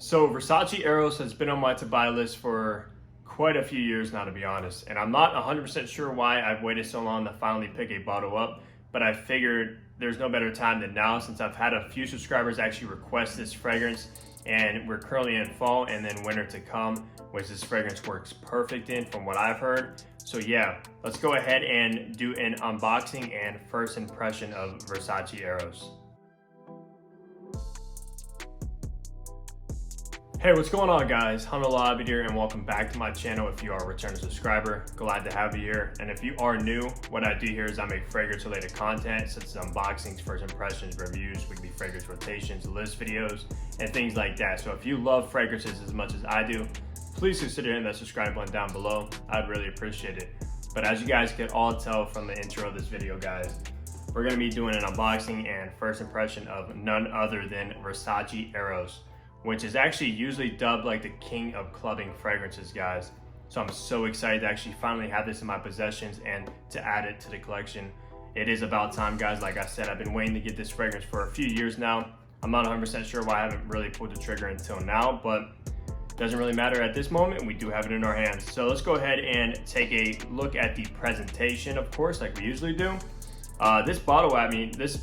So Versace Eros has been on my to-buy list for quite a few years now, to be honest. And I'm not 100% sure why I've waited so long to finally pick a bottle up, but I figured there's no better time than now since I've had a few subscribers actually request this fragrance, and we're currently in fall and then winter to come, which this fragrance works perfect in from what I've heard. So yeah, let's go ahead and do an unboxing and first impression of Versace Eros. Hey, what's going on, guys? Alpham here, and welcome back to my channel. If you are a returning subscriber, glad to have you here. And if you are new, what I do here is I make fragrance related content such as unboxings, first impressions, reviews, weekly fragrance rotations, list videos, and things like that. So if you love fragrances as much as I do, please consider hitting that subscribe button down below. I'd really appreciate it. But as you guys can all tell from the intro of this video, guys, we're gonna be doing an unboxing and first impression of none other than Versace Eros, which is actually usually dubbed like the king of clubbing fragrances, guys. So I'm so excited to actually finally have this in my possessions and to add it to the collection. It is about time, guys. Like I said, I've been waiting to get this fragrance for a few years now. I'm not 100% sure why I haven't really pulled the trigger until now, but it doesn't really matter at this moment. We do have it in our hands. So let's go ahead and take a look at the presentation, of course, like we usually do. This bottle, this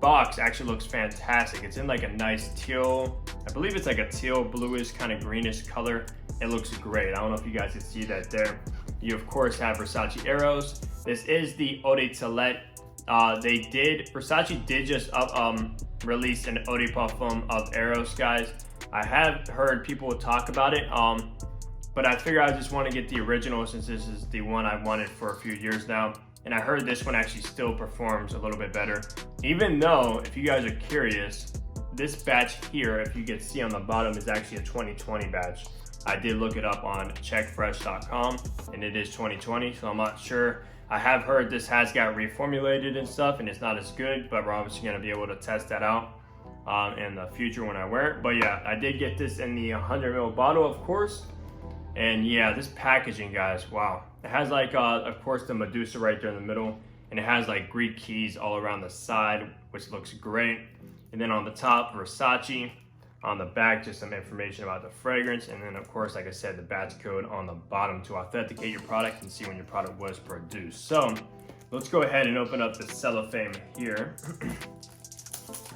box actually looks fantastic. It's in like a nice teal, I believe it's like a teal bluish kind of greenish color. It looks great. I don't know if you guys can see that there. You of course have Versace Eros. This is the eau de toilette. Versace did just release an eau de parfum of Eros, guys. I have heard people talk about it, but I figured I just want to get the original since this is the one I've wanted for a few years now. And I heard this one actually still performs a little bit better. Even though, if you guys are curious, this batch here, if you can see on the bottom, is actually a 2020 batch. I did look it up on checkfresh.com and it is 2020, so I'm not sure. I have heard this has got reformulated and stuff and it's not as good, but we're obviously gonna be able to test that out in the future when I wear it. But yeah, I did get this in the 100 ml bottle, of course. And yeah, this packaging, guys, wow. It has like, of course, the Medusa right there in the middle, and it has like Greek keys all around the side, which looks great. And then on the top, Versace. On the back, just some information about the fragrance. And then of course, like I said, the batch code on the bottom to authenticate your product and see when your product was produced. So let's go ahead and open up the cellophane here.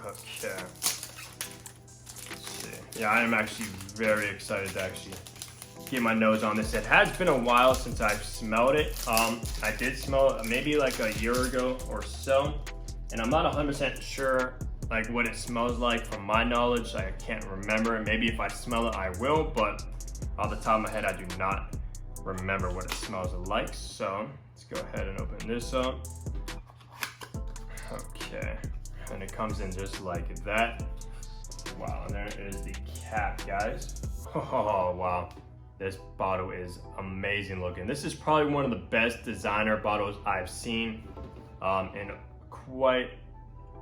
Okay. Let's see. Yeah, I am actually very excited to actually get my nose on this. It has been a while since I've smelled it. I did smell it maybe like a year ago or so, and I'm not 100% sure like what it smells like from my knowledge. I can't remember. Maybe if I smell it, I will, but off the top of my head, I do not remember what it smells like. So let's go ahead and open this up. Okay, and it comes in just like that. Wow, and there is the cap, guys. Oh, wow. This bottle is amazing looking. This is probably one of the best designer bottles I've seen in quite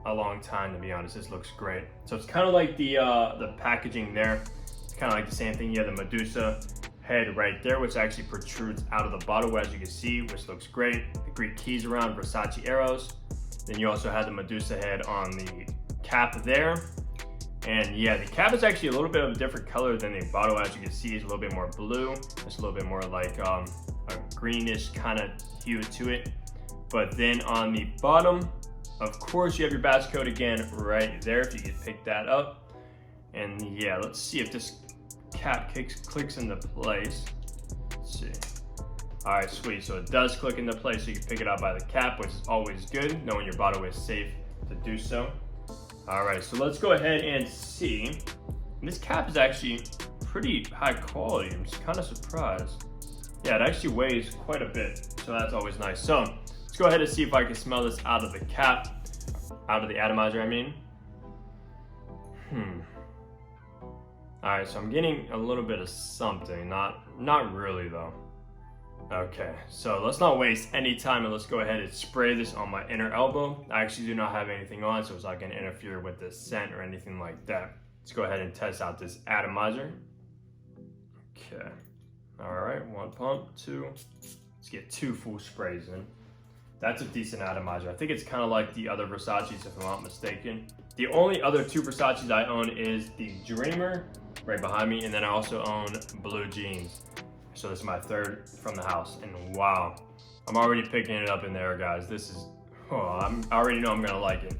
a long time, to be honest. This looks great. So it's kind of like the packaging there. It's kind of like the same thing. You have the Medusa head right there, which actually protrudes out of the bottle, as you can see, which looks great. The Greek keys around Versace Eros. Then you also have the Medusa head on the cap there. And yeah, the cap is actually a little bit of a different color than the bottle. As you can see, it's a little bit more blue. It's a little bit more like a greenish kind of hue to it. But then on the bottom, of course, you have your batch code again right there, if you can pick that up. And yeah, let's see if this cap clicks into place. Let's see. All right, sweet. So it does click into place, so you can pick it up by the cap, which is always good, knowing your bottle is safe to do so. All right, so let's go ahead and see. This cap is actually pretty high quality. I'm just kind of surprised. Yeah, it actually weighs quite a bit, so that's always nice. So let's go ahead and see if I can smell this out of the cap, out of the atomizer, I mean. All right, so I'm getting a little bit of something, not really though. Okay, so let's not waste any time and let's go ahead and spray this on my inner elbow. I actually do not have anything on, so it's not going to interfere with the scent or anything like that. Let's go ahead and test out this atomizer. Okay, all right, one pump, two. Let's get 2 full sprays in. That's a decent atomizer. I think it's kind of like the other Versace's, if I'm not mistaken. The only other 2 Versace's I own is the Dreamer right behind me. And then I also own blue jeans. So this is my third from the house. And wow, I'm already picking it up in there, guys. This is, oh, I already know I'm gonna like it.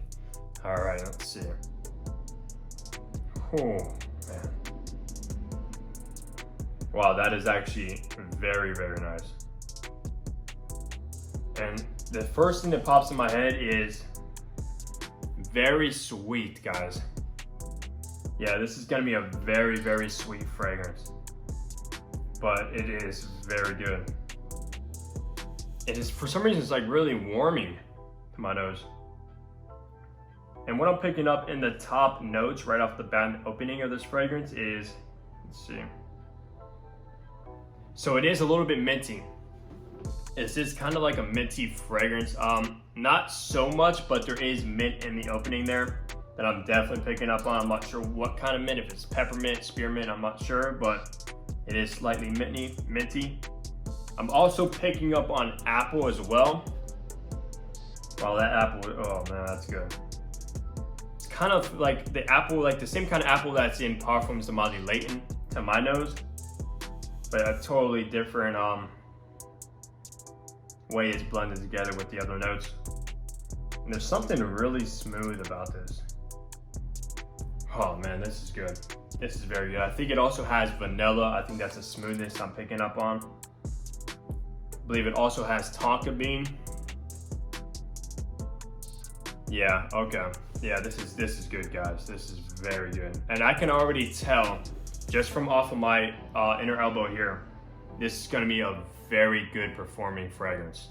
All right, let's see. Oh, man. Wow, that is actually very, very nice. And the first thing that pops in my head is very sweet, guys. Yeah, this is gonna be a very, very sweet fragrance, but it is very good. It is, for some reason, it's like really warming to my nose. And what I'm picking up in the top notes right off the bat opening of this fragrance is, let's see. So it is a little bit minty. It's just kind of like a minty fragrance. Not so much, but there is mint in the opening there that I'm definitely picking up on. I'm not sure what kind of mint, if it's peppermint, spearmint, I'm not sure, but it is slightly minty. I'm also picking up on apple as well. Wow, that apple, oh man, that's good. It's kind of like the apple, like the same kind of apple that's in Parfums de Marie Latin to my nose, but a totally different way it's blended together with the other notes. And there's something really smooth about this. Oh man, this is good. This is very good. I think it also has vanilla. I think that's the smoothness I'm picking up on. I believe it also has tonka bean. Yeah, okay. Yeah, this is good, guys. This is very good. And I can already tell, just from off of my inner elbow here, this is gonna be a very good performing fragrance.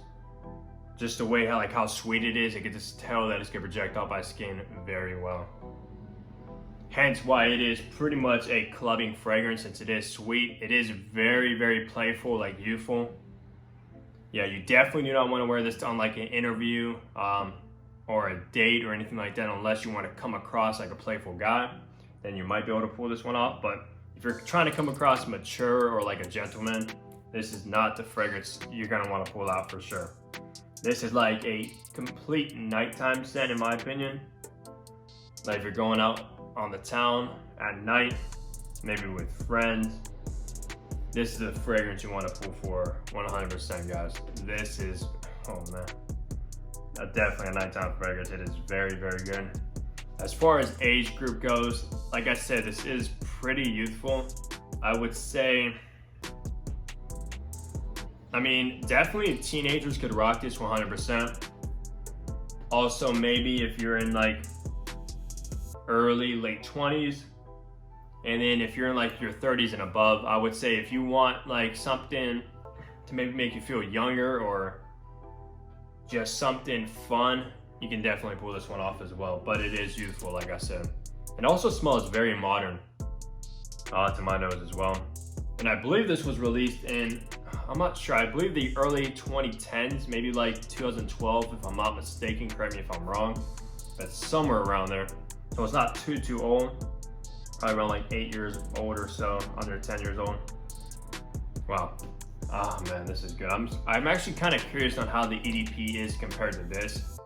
Just the way how sweet it is, I can just tell that it's gonna project off my skin very well. Hence why it is pretty much a clubbing fragrance, since it is sweet. It is very, very playful, like youthful. Yeah, you definitely do not want to wear this on like an interview or a date or anything like that, unless you want to come across like a playful guy. Then you might be able to pull this one off. But if you're trying to come across mature or like a gentleman, this is not the fragrance you're gonna want to pull out for sure. This is like a complete nighttime scent, in my opinion. Like if you're going out on the town at night, maybe with friends, this is the fragrance you want to pull for 100%, guys. This is, oh man, definitely a nighttime fragrance. It is very, very good. As far as age group goes, like I said, this is pretty youthful. I would say, I mean, definitely teenagers could rock this 100%. Also, maybe if you're in like early, late 20s, and then if you're in like your 30s and above, I would say if you want like something to maybe make you feel younger or just something fun, you can definitely pull this one off as well. But it is youthful, like I said. It also smells very modern to my nose as well. And I believe this was released in, I'm not sure, I believe the early 2010s, maybe like 2012 if I'm not mistaken, correct me if I'm wrong, but somewhere around there. So it's not too old, probably around like 8 years old or so, under 10 years old. Wow. Oh man, this is good. I'm actually kind of curious on how the EDP is compared to this.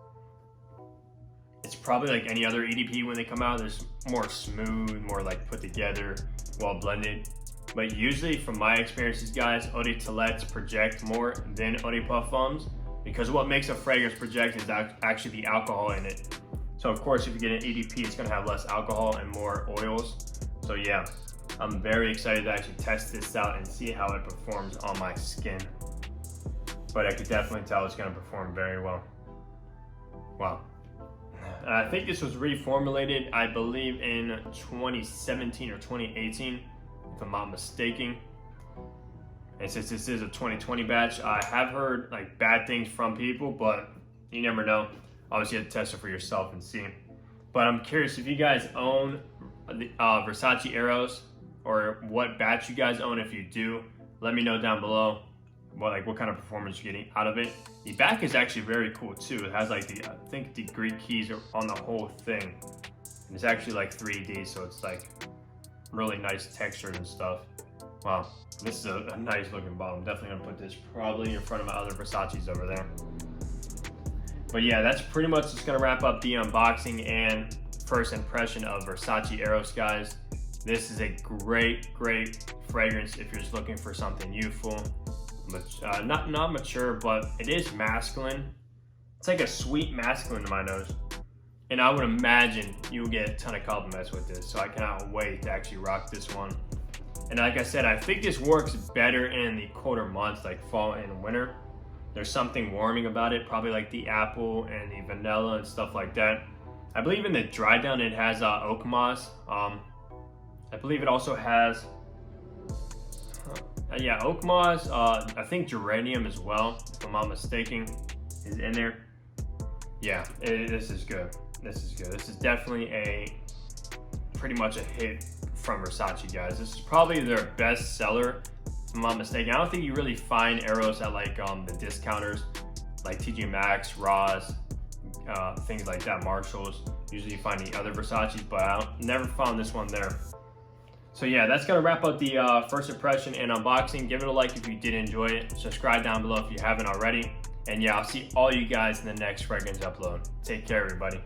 It's probably like any other EDP when they come out. There's more smooth, more like put together, well blended. But usually from my experiences, guys, eau de toilettes project more than eau de parfums, because what makes a fragrance project is actually the alcohol in it. So of course, if you get an EDP, it's gonna have less alcohol and more oils. So yeah, I'm very excited to actually test this out and see how it performs on my skin. But I could definitely tell it's gonna perform very well. Wow. And I think this was reformulated, I believe in 2017 or 2018, if I'm not mistaken. And since this is a 2020 batch, I have heard like bad things from people, but you never know. Obviously you have to test it for yourself and see. But I'm curious if you guys own the Versace Eros, or what batch you guys own. If you do, let me know down below what kind of performance you're getting out of it. The back is actually very cool too. It has like I think the Greek keys are on the whole thing. And it's actually like 3D, so it's like really nice textured and stuff. Wow, this is a nice looking bottle. I'm definitely gonna put this probably in front of my other Versace's over there. But yeah, that's pretty much just gonna wrap up the unboxing and first impression of Versace Eros, guys. This is a great fragrance if you're just looking for something youthful, not mature, but it is masculine. It's like a sweet masculine to my nose. And I would imagine you'll get a ton of compliments with this. So I cannot wait to actually rock this one. And like I said, I think this works better in the colder months like fall and winter. There's something warming about it, probably like the apple and the vanilla and stuff like that. I believe in the dry down it has oak moss. I believe it also has, oak moss. I think geranium as well, if I'm not mistaken, is in there. Yeah, this is good. This is good. This is definitely pretty much a hit from Versace, guys. This is probably their best seller, if I'm not mistaken. I don't think you really find Eros at like the discounters, like TJ Maxx, Ross, things like that, Marshalls. Usually you find the other Versace's, but I never found this one there. So yeah, that's gonna wrap up the first impression and unboxing. Give it a like if you did enjoy it. Subscribe down below if you haven't already. And yeah, I'll see all you guys in the next fragrance upload. Take care, everybody.